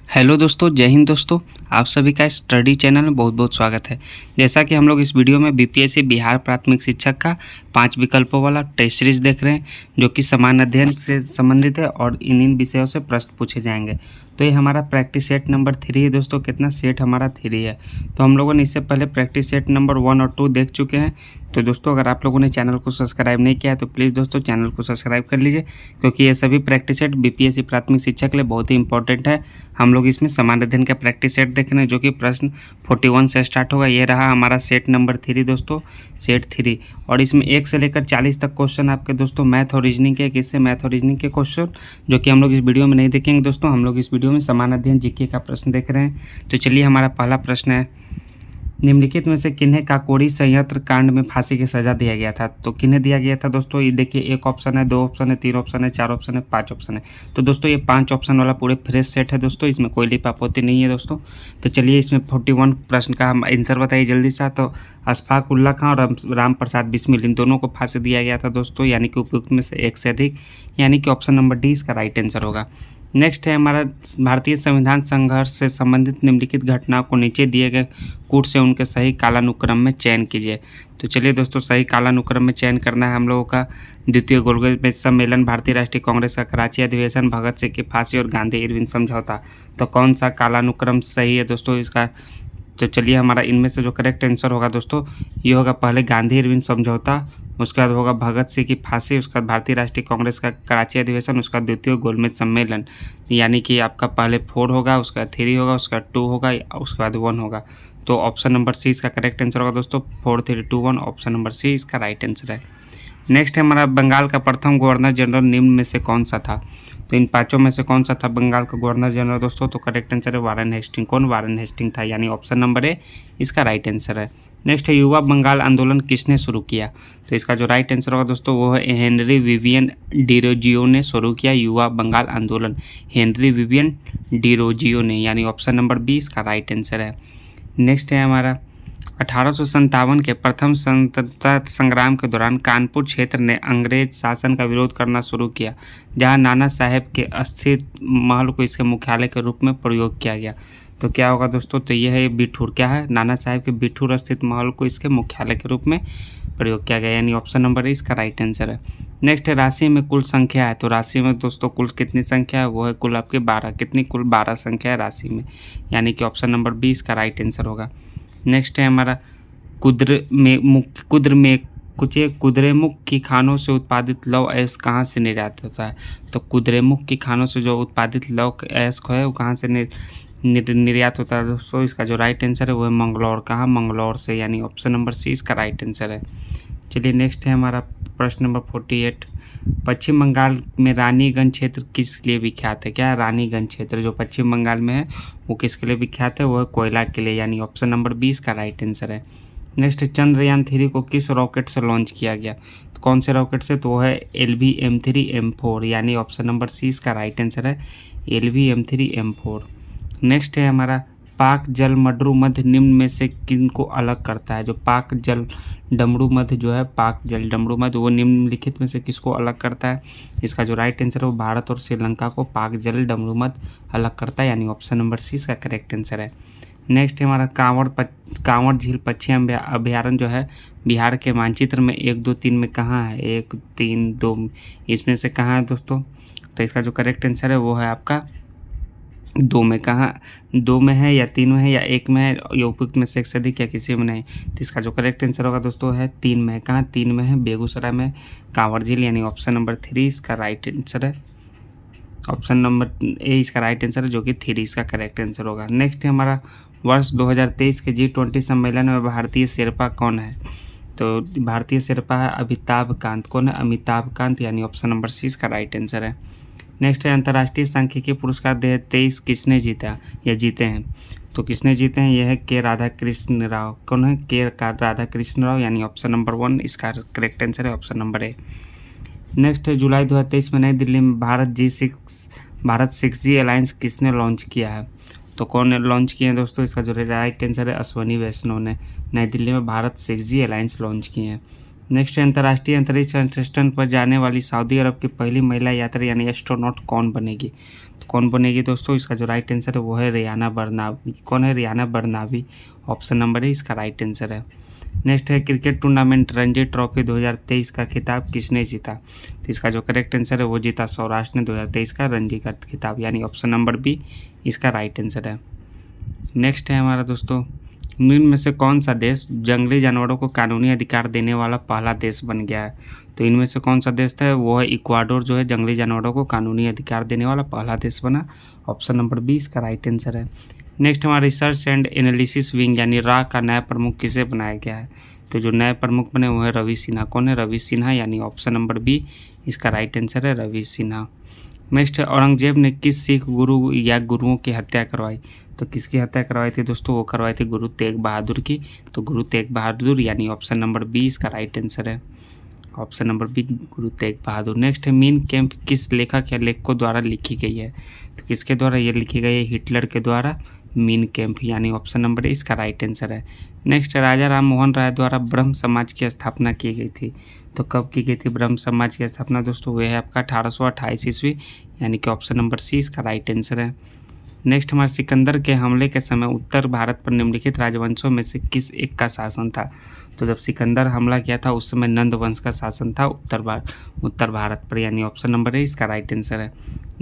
Hello दोस्तों, जय हिंद दोस्तों। आप सभी का स्टडी चैनल में बहुत बहुत स्वागत है। जैसा कि हम लोग इस वीडियो में बीपीएससी बिहार प्राथमिक शिक्षक का 5 विकल्पों वाला टेस्ट सीरीज देख रहे हैं, जो कि समान अध्ययन से संबंधित है और इन विषयों से प्रश्न पूछे जाएंगे। तो ये हमारा प्रैक्टिस सेट नंबर 3 है दोस्तों। कितना सेट हमारा 3 है। तो हम लोगों ने इससे पहले प्रैक्टिस सेट नंबर 1 और 2 देख चुके हैं। तो दोस्तों, अगर आप लोगों ने चैनल को सब्सक्राइब नहीं किया है तो प्लीज़ दोस्तों चैनल को सब्सक्राइब कर लीजिए, क्योंकि ये सभी प्रैक्टिस सेट बीपीएससी प्राथमिक शिक्षक के लिए बहुत ही इंपॉर्टेंट है। हम लोग इसमें समान अध्ययन का प्रैक्टिस सेट देख रहे हैं, जो कि प्रश्न 41 से स्टार्ट होगा। ये रहा हमारा सेट नंबर 3 दोस्तों, सेट 3। और इसमें 1 से लेकर 40 तक क्वेश्चन आपके दोस्तों मैथ और रीजनिंग के, किससे मैथ और रीजनिंग के क्वेश्चन, जो कि हम लोग इस वीडियो में नहीं देखेंगे दोस्तों। हम लोग इस वीडियो में समान अध्ययन जीके का प्रश्न देख रहे हैं। तो चलिए, हमारा पहला प्रश्न है, निम्नलिखित में से किन्हें काकोरी संयंत्र कांड में फांसी की सजा दिया गया था। तो किन्हें दिया गया था दोस्तों, ये देखिए, 1 ऑप्शन है, 2 ऑप्शन है, 3 ऑप्शन है, 4 ऑप्शन है, 5 ऑप्शन है। तो दोस्तों ये 5 ऑप्शन वाला पूरे फ्रेश सेट है दोस्तों, इसमें कोई लिपापोती नहीं है दोस्तों। तो चलिए, इसमें 41 प्रश्न का हम आंसर बताइए जल्दी से। तो अशफाक उल्ला खां और राम प्रसाद बिस्मिल, इन दोनों को फांसी दिया गया था दोस्तों, यानी कि उपयुक्त में से एक से अधिक, यानी कि ऑप्शन नंबर डी इसका राइट आंसर होगा। नेक्स्ट है हमारा, भारतीय संविधान संघर्ष से संबंधित निम्नलिखित घटनाओं को नीचे दिए गए कूट से उनके सही कालानुक्रम में चयन कीजिए। तो चलिए दोस्तों, सही कालानुक्रम में चयन करना है हम लोगों का। द्वितीय गोलमेज सम्मेलन, भारतीय राष्ट्रीय कांग्रेस का कराची अधिवेशन, भगत सिंह की फांसी और गांधी इरविन समझौता। तो कौन सा कालानुक्रम सही है दोस्तों इसका। तो चलिए, हमारा इनमें से जो करेक्ट आंसर होगा दोस्तों, ये होगा पहले गांधी इरविन समझौता, उसके बाद होगा भगत सिंह की फांसी, उसके बाद भारतीय राष्ट्रीय कांग्रेस का कराची अधिवेशन, उसका द्वितीय गोलमेज सम्मेलन। यानी कि आपका पहले 4 होगा, उसका 3 होगा, उसका 2 होगा, उसके बाद 1 होगा। तो ऑप्शन नंबर सी इसका करेक्ट आंसर होगा दोस्तों, 4 3 2 1। ऑप्शन नंबर सी इसका राइट आंसर है। नेक्स्ट है हमारा, बंगाल का प्रथम गवर्नर जनरल निम्न में से कौन सा था। तो इन 5 में से कौन सा था बंगाल का गवर्नर जनरल दोस्तों। तो करेक्ट आंसर है वारेन हेस्टिंग। कौन? वारेन हेस्टिंग था, यानी ऑप्शन नंबर ए इसका राइट आंसर है। नेक्स्ट है, युवा बंगाल आंदोलन किसने शुरू किया। तो इसका जो राइट आंसर होगा दोस्तों, वो है हेनरी विवियन डिरोजियो ने शुरू किया युवा बंगाल आंदोलन। हेनरी विवियन डिरोजियो ने, यानी ऑप्शन नंबर बी इसका राइट आंसर है। नेक्स्ट है हमारा, 1857 के प्रथम स्वतंत्रता संग्राम के दौरान कानपुर क्षेत्र ने अंग्रेज शासन का विरोध करना शुरू किया, जहां नाना साहेब के स्थित महल को इसके मुख्यालय के रूप में प्रयोग किया गया। तो क्या होगा दोस्तों, तो यह है बिठूर। क्या है? नाना साहेब के बिठूर स्थित महल को इसके मुख्यालय के रूप में प्रयोग किया गया, यानी ऑप्शन नंबर इसका राइट आंसर है। नेक्स्ट है, राशि में कुल संख्या है। तो राशि में दोस्तों कुल कितनी संख्या है, वो है कुल आपके 12। कितनी? कुल 12 संख्या है राशि में, यानी कि ऑप्शन नंबर बी इसका राइट आंसर होगा। नेक्स्ट है हमारा, कुद्रेमुख की खानों से उत्पादित लौह अयस्क कहाँ से निर्यात होता है। तो कुद्रेमुख की खानों से जो उत्पादित लौह अयस्क है वो कहाँ से निर्यात होता है दोस्तों। इसका जो राइट आंसर है वो है मंगलौर। कहाँ? मंगलौर से, यानी ऑप्शन नंबर सी इसका राइट आंसर है। चलिए, नेक्स्ट है हमारा प्रश्न नंबर 48, पश्चिम बंगाल में रानीगंज क्षेत्र किस लिए विख्यात है। क्या है? रानीगंज क्षेत्र जो पश्चिम बंगाल में है वो किसके लिए विख्यात है, वो है कोयला के लिए, यानी ऑप्शन नंबर 20 का राइट आंसर है। नेक्स्ट, चंद्रयान 3 को किस रॉकेट से लॉन्च किया गया। तो कौन से रॉकेट से, तो वो है LVM-3M4, यानी ऑप्शन नंबर सी इसका राइट आंसर है, LVM-3M4। नेक्स्ट है हमारा, पाक जल मडरू मध्य निम्न में से किन को अलग करता है। जो पाक जल डमरू मध्य जो है, पाक जल डमरू मध्य, वो निम्नलिखित में से किसको अलग करता है। इसका जो राइट आंसर है वो भारत और श्रीलंका को पाक जल डमरू मध्य अलग करता है, यानी ऑप्शन नंबर सी इसका करेक्ट आंसर है। नेक्स्ट है हमारा, कांवड़ झील पक्षी अभ्यारण्य जो है बिहार के मानचित्र में 1 2 3 में कहाँ है। 1 3 2 इसमें से कहाँ है दोस्तों। तो इसका जो करेक्ट आंसर है वो है आपका 2 में। कहाँ? 2 में है या 3 में है या 1 में है, या उपयुक्त में से एक से अधिक या किसी में नहीं। तो इसका जो करेक्ट आंसर होगा दोस्तों है 3 में। कहाँ? 3 में है, बेगूसराय में कांवड़ झील, यानी ऑप्शन नंबर 3 इसका राइट आंसर है। ऑप्शन नंबर ए इसका राइट आंसर है, जो कि 3 इसका करेक्ट आंसर होगा। नेक्स्ट है हमारा, वर्ष 2023 के G20 सम्मेलन में भारतीय शेरपा कौन है। तो भारतीय शेरपा है अमिताभ कांत। कौन है? अमिताभ कांत, यानी ऑप्शन नंबर सी इसका राइट आंसर है। नेक्स्ट है, अंतर्राष्ट्रीय सांख्यिकी पुरस्कार 2023 किसने जीता या जीते हैं। तो किसने जीते हैं, यह है के राधाकृष्ण राव। कौन है? के राधाकृष्ण राव, यानी ऑप्शन नंबर 1 इसका करेक्ट आंसर है, ऑप्शन नंबर ए। नेक्स्ट है, जुलाई 2023 में नई दिल्ली में भारत 6G अलायंस किसने लॉन्च किया है। तो कौन ने लॉन्च किए हैं दोस्तों। इसका जो राइट आंसर है अश्वनी वैष्णव ने नई दिल्ली में भारत 6G अलायंस लॉन्च किए हैं। नेक्स्ट है अंतर्राष्ट्रीय अंतरिक्ष अनुष्ठान पर जाने वाली सऊदी अरब की पहली महिला यात्री यानी एस्ट्रोनॉट कौन बनेगी? तो कौन बनेगी दोस्तों? इसका जो राइट आंसर है वो है रियाना बरनावी। कौन है? रियाना बरनावी। ऑप्शन नंबर है इसका राइट आंसर है। नेक्स्ट है क्रिकेट टूर्नामेंट रणजी ट्रॉफी 2023 का खिताब किसने जीता? तो इसका जो करेक्ट आंसर है वो जीता सौराष्ट्र ने 2023 का रणजी का खिताब, यानी ऑप्शन नंबर बी इसका राइट आंसर है। नेक्स्ट है हमारा दोस्तों, निम्न में से कौन सा देश जंगली जानवरों को कानूनी अधिकार देने वाला पहला देश बन गया है? तो इनमें से कौन सा देश था? वो है इक्वाडोर, जो है जंगली जानवरों को कानूनी अधिकार देने वाला पहला देश बना। ऑप्शन नंबर बी इसका राइट आंसर है। नेक्स्ट हमारा रिसर्च एंड एनालिसिस विंग यानी रा का नया प्रमुख किसे बनाया गया है? तो जो नए प्रमुख बने वो है रवि सिन्हा। कौन है? रवि सिन्हा, यानी ऑप्शन नंबर बी इसका राइट आंसर है रवि सिन्हा। नेक्स्ट है औरंगजेब ने किस सिख गुरु या गुरुओं की हत्या करवाई? तो किसकी हत्या करवाई थी दोस्तों? वो करवाई थी गुरु तेग बहादुर की। तो गुरु तेग बहादुर, यानी ऑप्शन नंबर बी इसका राइट आंसर है। Option number B Guru Tegh Bahadur. Next है मीन कैंप किस लेखक या लेखकों द्वारा लिखी गई है? तो किसके द्वारा ये लिखी गई है? हिटलर के द्वारा मीन कैंप, यानी ऑप्शन नंबर ए इसका राइट आंसर है। नेक्स्ट है राजा राम मोहन राय द्वारा ब्रह्म समाज की स्थापना की गई थी। तो कब की गई थी ब्रह्म समाज की स्थापना दोस्तों? वह है आपका 1828 ईस्वी, यानी कि ऑप्शन नंबर सी इसका राइट आंसर है। नेक्स्ट हमारे सिकंदर के हमले के समय उत्तर भारत पर निम्नलिखित राजवंशों में से किस एक का शासन था? तो जब सिकंदर हमला किया था उस समय नंद वंश का शासन था उत्तर भारत पर, यानी ऑप्शन नंबर ए इसका राइट आंसर है।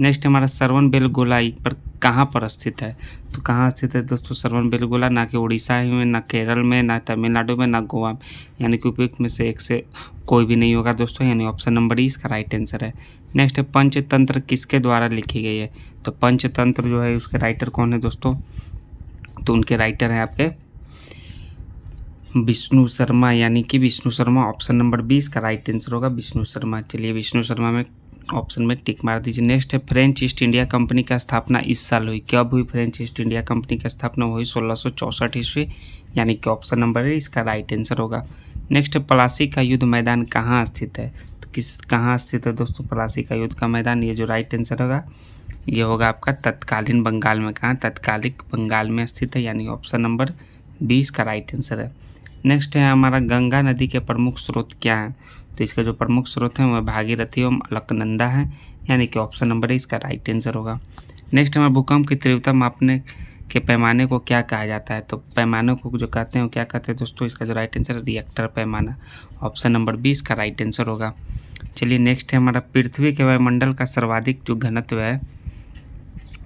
नेक्स्ट हमारा श्रवण बेलगोला पर कहाँ पर स्थित है? तो कहाँ स्थित है दोस्तों श्रवण बेलगोला? ना कि उड़ीसा में, ना केरल में, ना तमिलनाडु में, ना गोवा में, यानी कि उपयुक्त में से एक से कोई भी नहीं होगा दोस्तों, यानी ऑप्शन नंबर ई इसका राइट आंसर है। नेक्स्ट है पंचतंत्र किसके द्वारा लिखी गई है? तो पंचतंत्र जो है उसके राइटर कौन है दोस्तों? तो उनके राइटर हैं आपके विष्णु शर्मा, यानी कि Vishnu Sharma. Option number B इसका राइट आंसर होगा विष्णु शर्मा। चलिए विष्णु शर्मा में ऑप्शन में टिक मार दीजिए। नेक्स्ट है फ्रेंच ईस्ट इंडिया कंपनी का स्थापना इस साल हुई। कब हुई फ्रेंच ईस्ट इंडिया कंपनी की स्थापना? हुई 1664 ईस्वी, यानी कि ऑप्शन नंबर है इसका राइट आंसर होगा। नेक्स्ट है प्लासी का युद्ध मैदान कहाँ स्थित है? तो कहाँ स्थित है दोस्तों प्लासी का युद्ध का मैदान? ये जो राइट आंसर होगा ये होगा आपका तत्कालीन बंगाल में। कहाँ? तत्कालिक बंगाल में स्थित है, यानी ऑप्शन नंबर बी इसका राइट आंसर है। नेक्स्ट है हमारा गंगा नदी के प्रमुख स्रोत क्या हैं? तो इसका जो प्रमुख स्रोत है वह भागीरथी एवं अलकनंदा है, यानी कि ऑप्शन नंबर है इसका राइट आंसर होगा। नेक्स्ट हमारा भूकंप की तीव्रता मापने के पैमाने को क्या कहा जाता है? तो पैमाने को जो कहते हैं वो क्या कहते हैं दोस्तों? इसका जो राइट आंसर है रिएक्टर पैमाना। ऑप्शन नंबर बी इसका राइट आंसर होगा। चलिए नेक्स्ट है हमारा पृथ्वी के वायुमंडल का सर्वाधिक जो घनत्व है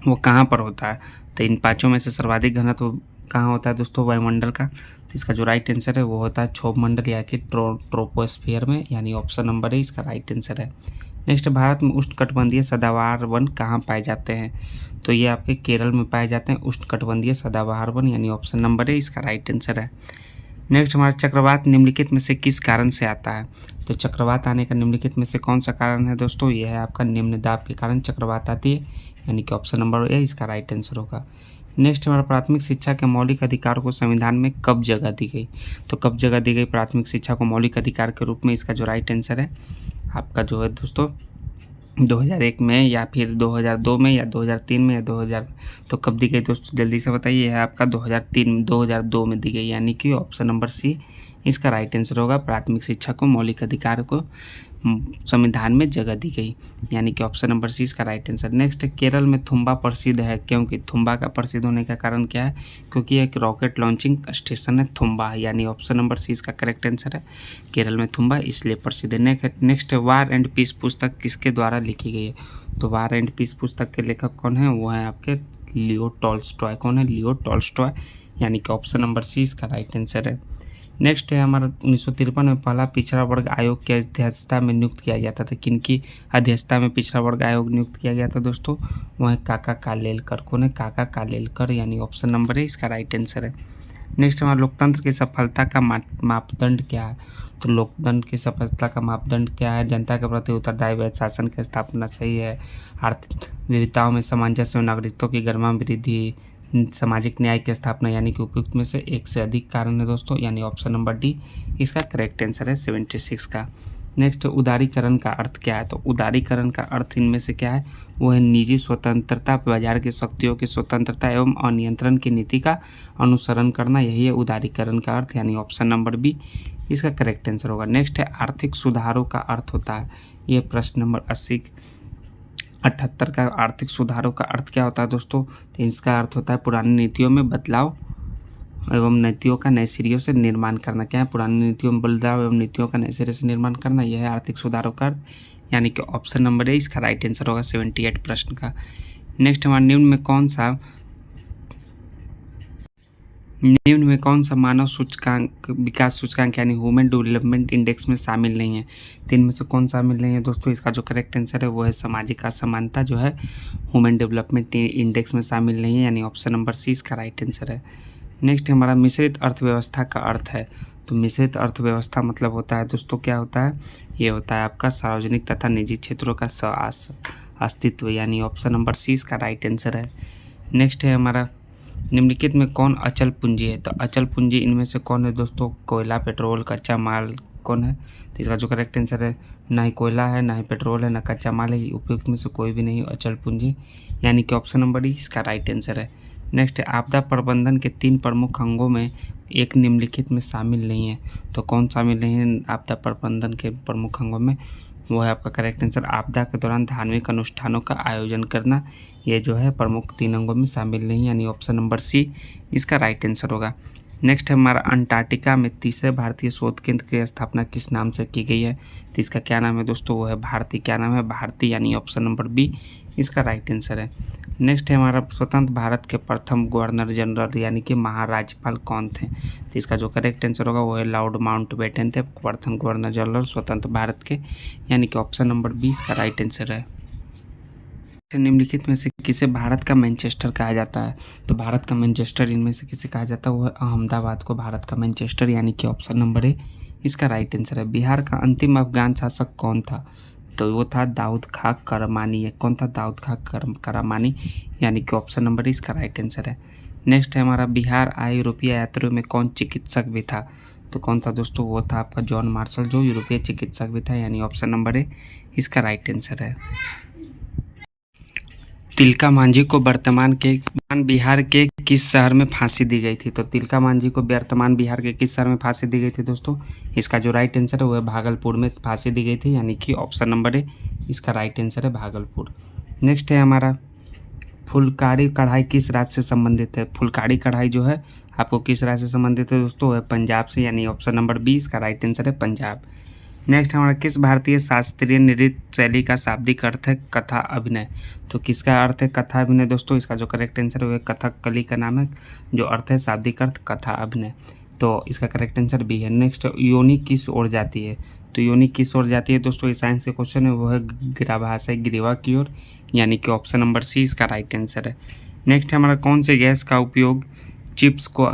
वो कहाँ पर होता है? तो इन पाँचों में से सर्वाधिक घनत्व कहाँ होता है दोस्तों वायुमंडल का? तो इसका जो राइट आंसर है वो होता है क्षोभ मंडल या कि ट्रोपोस्फीयर में, यानी ऑप्शन नंबर है इसका राइट आंसर है। नेक्स्ट भारत में उष्णकटिबंधीय सदाबहार वन कहाँ पाए जाते हैं? तो ये आपके केरल में पाए जाते हैं उष्णकटिबंधीय सदाबहार वन, यानी ऑप्शन नंबर है इसका राइट आंसर है। नेक्स्ट हमारा चक्रवात निम्नलिखित में से किस कारण से आता है? तो चक्रवात आने का निम्नलिखित में से कौन सा कारण है दोस्तों? ये है आपका निम्न दाब के कारण चक्रवात आती है, यानी कि ऑप्शन नंबर ए इसका राइट आंसर होगा। नेक्स्ट हमारा प्राथमिक शिक्षा के मौलिक अधिकारों को संविधान में कब जगह दी गई? तो कब जगह दी गई प्राथमिक शिक्षा को मौलिक अधिकार के रूप में? इसका जो राइट आंसर है आपका जो है दोस्तों 2001 में, या फिर 2002 में, या 2003 में, या 2000। तो कब दी गई दोस्तों जल्दी से बताइए? है आपका 2002 में दी गई, यानी कि ऑप्शन नंबर सी इसका राइट आंसर होगा। प्राथमिक शिक्षा को मौलिक अधिकार को संविधान में जगह दी गई, यानी कि ऑप्शन नंबर सी इसका राइट आंसर। नेक्स्ट केरल में थुम्बा प्रसिद्ध है क्योंकि थुम्बा का प्रसिद्ध होने का कारण क्या है? क्योंकि एक रॉकेट लॉन्चिंग स्टेशन है थुम्बा, यानी ऑप्शन नंबर सी इसका करेक्ट आंसर है। केरल में थुम्बा इसलिए प्रसिद्ध है। नेक्स्ट वार एंड पीस पुस्तक किसके द्वारा लिखी गई है? तो वार एंड पीस पुस्तक के लेखक कौन है? वो है आपके लियो टॉल्स्टॉय। कौन है? लियो टॉल्स्टॉय, यानी कि ऑप्शन नंबर सी इसका राइट आंसर है। नेक्स्ट है हमारा 1953 में पहला पिछड़ा वर्ग आयोग की अध्यक्षता में नियुक्त किया गया था। तो किनकी अध्यक्षता में पिछड़ा वर्ग आयोग नियुक्त किया गया था दोस्तों? वो है काका कालेलकर। कौन है? काका कालेलकर, यानी ऑप्शन नंबर है इसका राइट आंसर है। नेक्स्ट हमारा लोकतंत्र की सफलता का मापदंड क्या है? तो लोकतंत्र की सफलता का मापदंड क्या है? जनता के प्रति उत्तरदायी शासन की स्थापना सही है, आर्थिक विविधताओं में सामंजस्य और नागरिकत्व की गरिमा वृद्धि, सामाजिक न्याय की स्थापना, यानी कि उपयुक्त में से एक से अधिक कारण है दोस्तों, यानी ऑप्शन नंबर डी इसका करेक्ट आंसर है 76 का। नेक्स्ट उदारीकरण का अर्थ क्या है? तो उदारीकरण का अर्थ इनमें से क्या है? वो है निजी स्वतंत्रता, बाजार की शक्तियों की स्वतंत्रता एवं अनियंत्रण की नीति का अनुसरण करना, यही है उदारीकरण का अर्थ, यानी ऑप्शन नंबर बी इसका करेक्ट आंसर होगा। नेक्स्ट है आर्थिक सुधारों का अर्थ होता है, ये प्रश्न नंबर 78 का आर्थिक सुधारों का अर्थ क्या होता है दोस्तों? तो इसका अर्थ होता है पुरानी नीतियों में बदलाव एवं नीतियों का नए सिरे से निर्माण करना। क्या है? पुरानी नीतियों में बदलाव एवं नीतियों का नए सिरे से निर्माण करना, यह है आर्थिक सुधारों का अर्थ, यानी कि ऑप्शन नंबर ए इसका राइट आंसर होगा 78 प्रश्न का। नेक्स्ट हमारा निम्न में कौन सा मानव सूचकांक विकास सूचकांक यानी ह्यूमन डेवलपमेंट इंडेक्स में शामिल नहीं है? तो इनमें से कौन शामिल नहीं है दोस्तों? इसका जो करेक्ट आंसर है वो है सामाजिक असमानता, जो है ह्यूमन डेवलपमेंट इंडेक्स में शामिल नहीं है, यानी ऑप्शन नंबर सी इसका राइट आंसर है। नेक्स्ट हमारा मिश्रित अर्थव्यवस्था का अर्थ है। तो मिश्रित अर्थव्यवस्था मतलब होता है दोस्तों, क्या होता है? ये होता है आपका सार्वजनिक तथा निजी क्षेत्रों का अस्तित्व, यानी ऑप्शन नंबर सी इसका राइट आंसर है। नेक्स्ट है हमारा निम्नलिखित में कौन अचल पूंजी है? तो अचल पूंजी इनमें से कौन है दोस्तों? कोयला, पेट्रोल, कच्चा माल कौन है? तो इसका जो करेक्ट आंसर है, ना ही कोयला है, ना ही पेट्रोल है, ना कच्चा माल है, उपयुक्त में से कोई भी नहीं अचल पूंजी, यानी कि ऑप्शन नंबर डी इसका राइट आंसर है। नेक्स्ट है आपदा प्रबंधन के 3 प्रमुख अंगों में एक निम्नलिखित में शामिल नहीं है। तो कौन शामिल नहीं है आपदा प्रबंधन के प्रमुख अंगों में? वो है आपका करेक्ट आंसर आपदा के दौरान धार्मिक अनुष्ठानों का आयोजन करना, ये जो है प्रमुख 3 अंगों में शामिल नहीं, यानी ऑप्शन नंबर सी इसका राइट आंसर होगा। नेक्स्ट है हमारा अंटार्कटिका में तीसरे भारतीय शोध केंद्र की स्थापना किस नाम से की गई है? तो इसका क्या नाम है दोस्तों? वो है भारती। क्या नाम है? भारती, यानी ऑप्शन नंबर बी इसका राइट आंसर है। नेक्स्ट है हमारा स्वतंत्र भारत के प्रथम गवर्नर जनरल यानी कि महाराज्यपाल कौन थे? तो इसका जो करेक्ट आंसर होगा वो है लॉर्ड माउंटबेटन थे, प्रथम गवर्नर जनरल स्वतंत्र भारत के, यानी कि ऑप्शन नंबर 20 का राइट आंसर है। निम्नलिखित में से किसे भारत का मैनचेस्टर कहा जाता है? तो भारत का मैनचेस्टर इनमें से किसे कहा जाता है? वो है अहमदाबाद को भारत का मैनचेस्टर, यानी कि ऑप्शन नंबर ए इसका राइट आंसर है। बिहार का अंतिम अफगान शासक कौन था? तो वो था दाऊद खां करमानी है। कौन था? दाऊद खां करमानी, यानी कि ऑप्शन नंबर इसका राइट आंसर है। नेक्स्ट है हमारा बिहार आए यूरोपीय यात्रियों में कौन चिकित्सक भी था? तो कौन था दोस्तों? वो था आपका जॉन मार्शल, जो यूरोपीय चिकित्सक भी था, यानी ऑप्शन नंबर ए इसका राइट आंसर है। तिलका मांझी को वर्तमान बिहार के किस शहर में फांसी दी गई थी? तो तिलका मांझी को वर्तमान बिहार के किस शहर में फांसी दी गई थी दोस्तों? इसका जो राइट आंसर है वो है भागलपुर में फांसी दी गई थी, यानी कि ऑप्शन नंबर ए इसका राइट आंसर है भागलपुर। नेक्स्ट है हमारा फुलकारी कढ़ाई किस राज्य से संबंधित है? फुलकारी कढ़ाई जो है आपको किस राज्य से संबंधित है दोस्तों? है पंजाब से, यानी ऑप्शन नंबर बी इसका राइट आंसर है पंजाब। नेक्स्ट हमारा किस भारतीय शास्त्रीय नृत्य शैली का शाब्दिक अर्थ है कथा अभिनय? तो किसका अर्थ है कथा अभिनय दोस्तों? इसका जो करेक्ट आंसर है वो कथकली का नाम है, जो अर्थ है शाब्दिक अर्थ कथा अभिनय, तो इसका करेक्ट आंसर बी है। नेक्स्ट योनि किस ओर जाती है? तो योनि किस ओर जाती है दोस्तों? ये साइंस के क्वेश्चन है, वो है ग्राभाशय ग्रीवा की ओर, यानी कि ऑप्शन नंबर सी इसका राइट आंसर है। नेक्स्ट हमारा कौन से गैस का उपयोग चिप्स को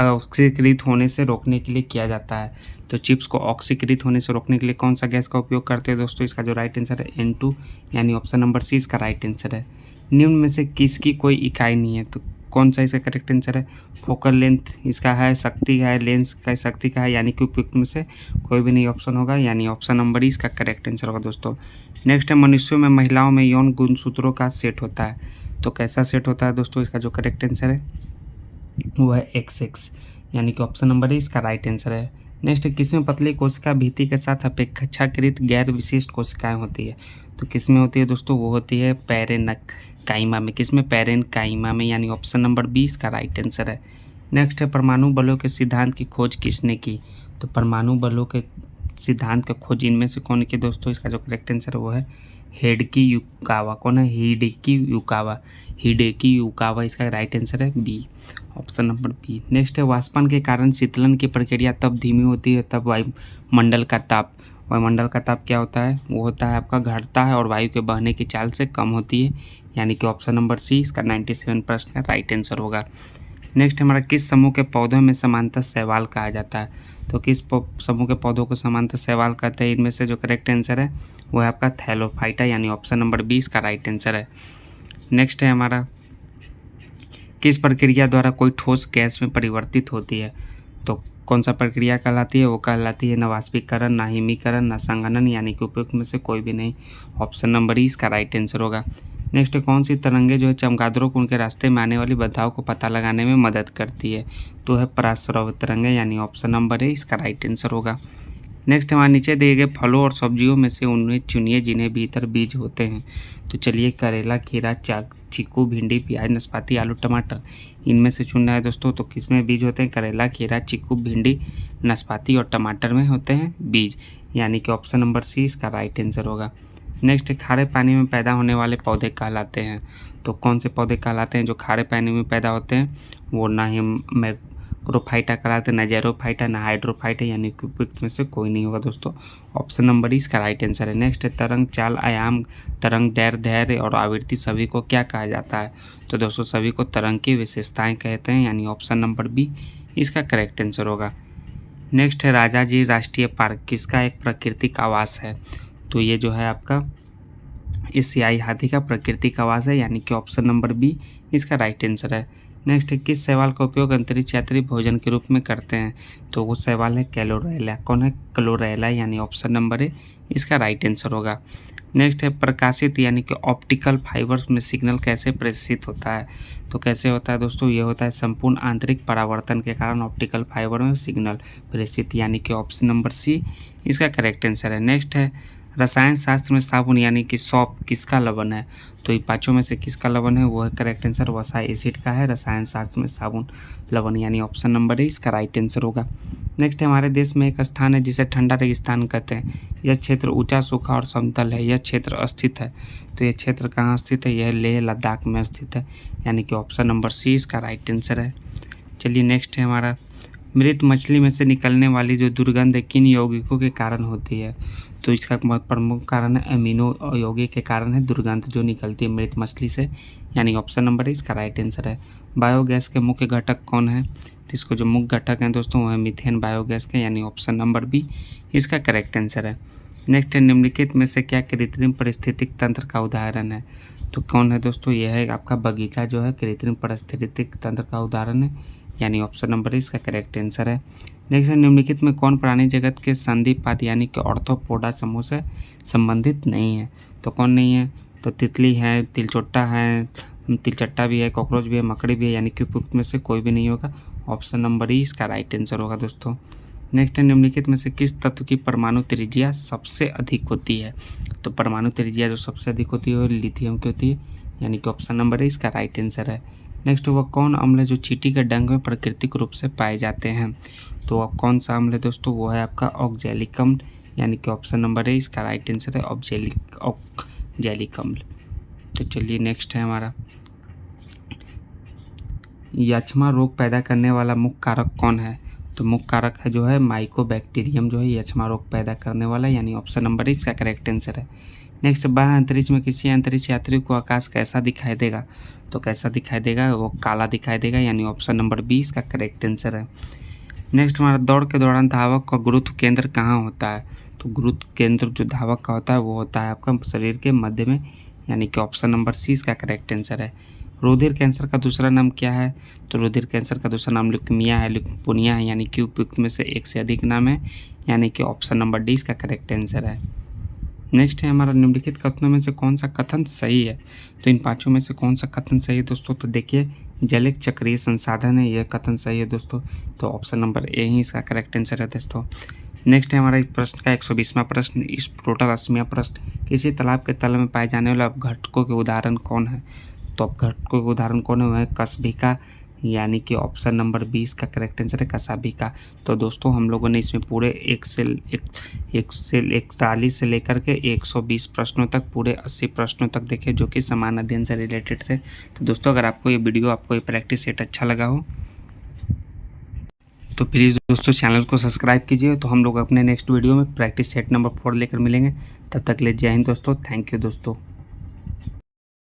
ऑक्सीकृत होने से रोकने के लिए किया जाता है? तो चिप्स को ऑक्सीकृत होने से रोकने के लिए कौन सा गैस का उपयोग करते हैं दोस्तों? इसका जो राइट आंसर है N2, यानी ऑप्शन नंबर सी इसका राइट आंसर है। निम्न में से किसकी कोई इकाई नहीं है? तो कौन सा इसका करेक्ट आंसर है? फोकल लेंथ इसका है, शक्ति है, लेंस का शक्ति का है, यानी कि उपयुक्त में से कोई भी नहीं ऑप्शन होगा, यानी ऑप्शन नंबर ई इसका करेक्ट आंसर होगा दोस्तों। नेक्स्ट है मनुष्यों में महिलाओं में यौन गुणसूत्रों का सेट होता है। तो कैसा सेट होता है दोस्तों? इसका जो करेक्ट आंसर है वो है XX, यानी कि ऑप्शन नंबर ए इसका राइट आंसर है। नेक्स्ट किसमें पतली कोशिका भीति के साथ अपेक्षाकृत गैर विशिष्ट कोशिकाएं होती है? तो किसमें होती है दोस्तों? वो होती है पैरेनकाइमा में। किसमें? पैरेनकाइमा में, यानी ऑप्शन नंबर 20 का राइट आंसर है। नेक्स्ट है परमाणु बलों के सिद्धांत की खोज किसने की? तो परमाणु बलों के सिद्धांत का खोज इनमें से कौन की दोस्तों? इसका जो करेक्ट आंसर है वो है हिडेकी युकावा। कौन है? हिडेकी युकावा, इसका राइट आंसर है B, option number B. Next है वाष्पन के कारण शीतलन की प्रक्रिया तब धीमी होती है तब वायुमंडल का ताप क्या होता है? वो होता है आपका घटता है और वायु के बहने की चाल से कम होती है, यानी कि ऑप्शन नंबर सी इसका 97% का राइट आंसर होगा। नेक्स्ट हमारा किस समूह के पौधों में समांतर शैवाल कहा जाता है? तो किस समूह के पौधों को समांतर शैवाल कहते हैं? इनमें से जो करेक्ट आंसर है वो है आपका थैलोफाइटा, यानी ऑप्शन नंबर 20 का राइट आंसर है। नेक्स्ट है हमारा किस प्रक्रिया द्वारा कोई ठोस गैस में परिवर्तित होती है? तो कौन सा प्रक्रिया कहलाती है? वो कहलाती है न वाष्पीकरण, ना हिमीकरण, ना संघनन, यानी कि उपयुक्त में से कोई भी नहीं। ऑप्शन नंबर ई इसका राइट आंसर होगा। नेक्स्ट, कौन सी तरंगे जो है चमगादड़ों को उनके रास्ते में आने वाली बाधाओं को पता लगाने में मदद करती है? तो है पराश्रव्य तरंगे, यानी ऑप्शन नंबर ए इसका राइट आंसर होगा। नेक्स्ट, हमारे नीचे दिए गए फलों और सब्जियों में से उन्हें चुनिए जिन्हें भीतर बीज होते हैं। तो चलिए, करेला, खीरा, चीकू, भिंडी, प्याज, नाशपाती, आलू, टमाटर, इनमें से चुनना है दोस्तों। तो किसमें बीज होते हैं? करेला, खीरा, चीकू, भिंडी, नाशपाती और टमाटर में होते हैं बीज, यानी कि ऑप्शन नंबर सी इसका राइट आंसर होगा। नेक्स्ट, खारे पानी में पैदा होने वाले पौधे कहलाते हैं। तो कौन से पौधे कहलाते हैं जो खारे पानी में पैदा होते हैं? वो ना ही मैक्रोफाइटा कहलाते हैं, ना जेरोफाइटा, ना हाइड्रोफाइटा, यानी कि उपयुक्त में से कोई नहीं होगा दोस्तों। ऑप्शन नंबर ई इसका राइट आंसर है। नेक्स्ट है तरंग, चाल, आयाम, तरंग दैर्ध्य, धैर्य और आवृत्ति सभी को क्या कहा जाता है? तो दोस्तों सभी को तरंग की विशेषताएं कहते हैं, यानी ऑप्शन नंबर बी इसका करेक्ट आंसर होगा। नेक्स्ट है राजाजी राष्ट्रीय पार्क किसका एक प्राकृतिक आवास है? तो ये जो है आपका एशियाई हाथी का प्राकृतिक आवास है, यानी कि ऑप्शन नंबर बी इसका राइट आंसर है। नेक्स्ट, किस शैवाल का उपयोग अंतरिक्ष यात्री भोजन के रूप में करते हैं? तो वो शैवाल है क्लोरेला। कौन है? क्लोरेला, यानी ऑप्शन नंबर ए इसका राइट आंसर होगा। नेक्स्ट है प्रकाशित यानी कि ऑप्टिकल फाइबर्स में सिग्नल कैसे प्रेषित होता है? तो कैसे होता है दोस्तों? ये होता है संपूर्ण आंतरिक परावर्तन के कारण ऑप्टिकल फाइबर में सिग्नल प्रेषित, यानी कि ऑप्शन नंबर सी इसका करेक्ट आंसर है। नेक्स्ट है रसायन शास्त्र में साबुन यानी कि सौंफ किसका लवण है? तो ये पांचों में से किसका लवण है? वो है करेक्ट आंसर वसा एसिड का है रसायन शास्त्र में साबुन लवण, यानी ऑप्शन नंबर ए इसका राइट आंसर होगा। नेक्स्ट, हमारे देश में एक स्थान है जिसे ठंडा रेगिस्तान कहते हैं। यह क्षेत्र ऊंचा, सूखा और समतल है। यह क्षेत्र स्थित है। तो यह क्षेत्र कहाँ स्थित है? यह लेह लद्दाख में स्थित है, यानी कि ऑप्शन नंबर सी इसका राइट आंसर है। चलिए, नेक्स्ट है हमारा मृत मछली में से निकलने वाली जो दुर्गंध किन यौगिकों के कारण होती है? तो इसका प्रमुख कारण है अमीनो यौगिक के कारण है दुर्गंध जो निकलती है मृत मछली से, यानी ऑप्शन नंबर इसका राइट आंसर है। बायोगैस के मुख्य घटक कौन है? तो इसको जो मुख्य घटक हैं दोस्तों वो है मीथेन बायोगैस के, यानी ऑप्शन नंबर बी इसका करेक्ट आंसर है। नेक्स्ट है निम्नलिखित में से क्या कृत्रिम पारिस्थितिक तंत्र का उदाहरण है? तो कौन है दोस्तों? यह है आपका बगीचा जो है कृत्रिम पारिस्थितिक तंत्र का उदाहरण है, यानी ऑप्शन नंबर इसका करेक्ट आंसर है। नेक्स्ट है निम्नलिखित में कौन प्राणी जगत के संधिपाद यानी कि ऑर्थोपोडा समूह से संबंधित नहीं है? तो कौन नहीं है? तो तितली है, तिलचोट्टा है, तिलचट्टा भी है, कॉकरोच भी है, मकड़ी भी है, यानी कि उपयुक्त में से कोई भी नहीं होगा। ऑप्शन नंबर ई इसका राइट आंसर होगा दोस्तों। नेक्स्ट है निम्नलिखित में से किस तत्व की परमाणु त्रिज्या सबसे अधिक होती है? तो परमाणु त्रिज्या जो सबसे अधिक होती है वो लिथियम की होती है, यानी कि ऑप्शन नंबर ए इसका राइट आंसर है। नेक्स्ट, वह कौन अम्ल है जो चींटी के डंक में प्राकृतिक रूप से पाए जाते हैं? तो अब कौन सा अम्ल है दोस्तों? वो है आपका ऑक्जेलिक अम्ल, यानी कि ऑप्शन नंबर ए इसका राइट आंसर है ऑक्जेलिक अम्ल। तो चलिए, नेक्स्ट है हमारा यक्ष्मा रोग पैदा करने वाला मुख्य कारक कौन है? तो मुख्य कारक है जो है माइकोबैक्टीरियम जो है यक्ष्मा रोग पैदा करने वाला, यानी ऑप्शन नंबर इसका करेक्ट आंसर है। नेक्स्ट, बाह्य अंतरिक्ष में किसी अंतरिक्ष यात्री को आकाश कैसा दिखाई देगा? तो कैसा दिखाई देगा? वो काला दिखाई देगा, यानी ऑप्शन नंबर बी इसका करेक्ट आंसर है। नेक्स्ट, हमारा दौड़ के दौरान धावक का गुरुत्व केंद्र कहाँ होता है? तो गुरुत्व केंद्र जो धावक का होता है वो होता है आपका शरीर के मध्य में, यानी कि ऑप्शन नंबर सी इसका करेक्ट आंसर है। रुधिर कैंसर का दूसरा नाम क्या है? तो रुधिर कैंसर का दूसरा नाम ल्यूकीमिया है, ल्यूकोपुनिया है, यानी कि उपयुक्त में से एक से अधिक नाम है, यानी कि ऑप्शन नंबर डी इसका करेक्ट आंसर है। नेक्स्ट है हमारा निम्नलिखित कथनों में से कौन सा कथन सही है? तो इन पांचों में से कौन सा कथन सही है दोस्तों? तो देखिए, जल एक चक्रीय संसाधन है, यह कथन सही है दोस्तों। तो ऑप्शन नंबर ए ही इसका करेक्ट आंसर है दोस्तों। नेक्स्ट है हमारा इस प्रश्न का 120वां प्रश्न। इस टोटल 80वां प्रश्न, किसी तालाब के तल में पाए जाने वाले अपघटकों के उदाहरण कौन है? तो अपघटकों के उदाहरण कौन है? वह है कसभिका, यानी कि ऑप्शन नंबर 20 का करेक्ट आंसर है कसाभिका। तो दोस्तों हम लोगों ने इसमें पूरे 141 से लेकर के 120 प्रश्नों तक, पूरे 80 प्रश्नों तक देखे जो कि समान अध्ययन से रिलेटेड थे। तो दोस्तों अगर आपको ये वीडियो, आपको ये प्रैक्टिस सेट अच्छा लगा हो तो प्लीज़ दोस्तों चैनल को सब्सक्राइब कीजिए। तो हम लोग अपने नेक्स्ट वीडियो में प्रैक्टिस सेट नंबर 4 लेकर मिलेंगे। तब तक ले जय हिंद दोस्तों। थैंक यू दोस्तों।